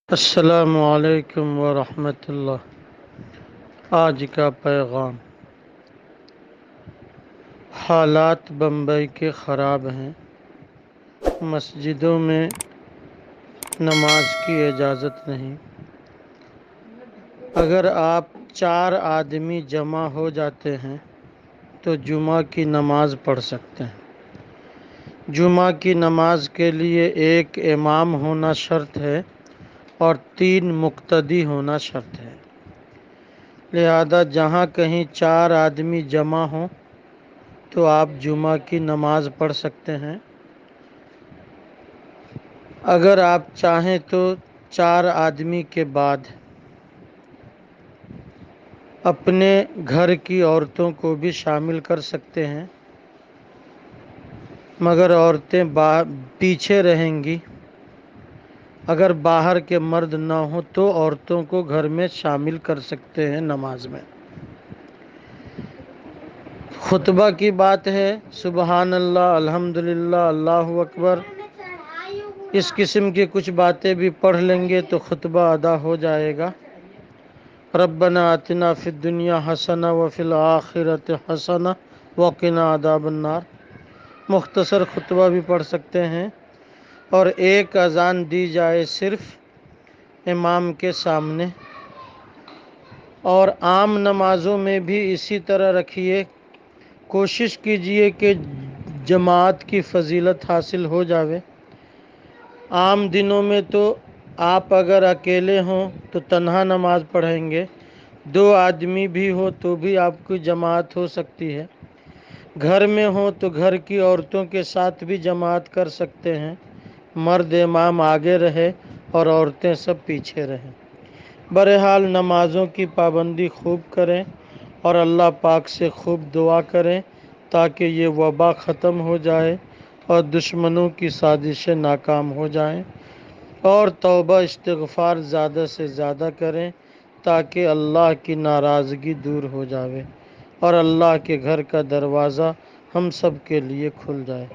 السلام علیکم ورحمۃ اللہ۔ آج کا پیغام: حالات بمبئی کے خراب ہیں، مسجدوں میں نماز کی اجازت نہیں۔ اگر آپ 4 آدمی جمع ہو جاتے ہیں تو جمعہ کی نماز پڑھ سکتے ہیں۔ جمعہ کی نماز کے لیے 1 امام ہونا شرط ہے اور 3 مقتدی ہونا شرط ہے۔ لہذا جہاں کہیں 4 آدمی جمع ہوں تو آپ جمعہ کی نماز پڑھ سکتے ہیں۔ اگر آپ چاہیں تو 4 آدمی کے بعد اپنے گھر کی عورتوں کو بھی شامل کر سکتے ہیں، مگر عورتیں پیچھے رہیں گی۔ اگر باہر کے مرد نہ ہوں تو عورتوں کو گھر میں شامل کر سکتے ہیں نماز میں۔ خطبہ کی بات ہے، سبحان اللہ، الحمدللہ، اللہ اکبر، اس قسم کی کچھ باتیں بھی پڑھ لیں گے تو خطبہ ادا ہو جائے گا۔ ربنا آتنا فی الدنیا حسنہ وفی الآخرۃ حسنہ وقنا عذاب النار، مختصر خطبہ بھی پڑھ سکتے ہیں۔ اور 1 اذان دی جائے صرف امام کے سامنے۔ اور عام نمازوں میں بھی اسی طرح رکھیے، کوشش کیجئے کہ جماعت کی فضیلت حاصل ہو جاوے۔ عام دنوں میں تو آپ اگر اکیلے ہوں تو تنہا نماز پڑھیں گے، 2 آدمی بھی ہو تو بھی آپ کی جماعت ہو سکتی ہے۔ گھر میں ہوں تو گھر کی عورتوں کے ساتھ بھی جماعت کر سکتے ہیں، مرد امام آگے رہے اور عورتیں سب پیچھے رہیں۔ بہرحال نمازوں کی پابندی خوب کریں اور اللہ پاک سے خوب دعا کریں تاکہ یہ وبا ختم ہو جائے اور دشمنوں کی سازشیں ناکام ہو جائیں، اور توبہ استغفار زیادہ سے زیادہ کریں تاکہ اللہ کی ناراضگی دور ہو جائے اور اللہ کے گھر کا دروازہ ہم سب کے لیے کھل جائے۔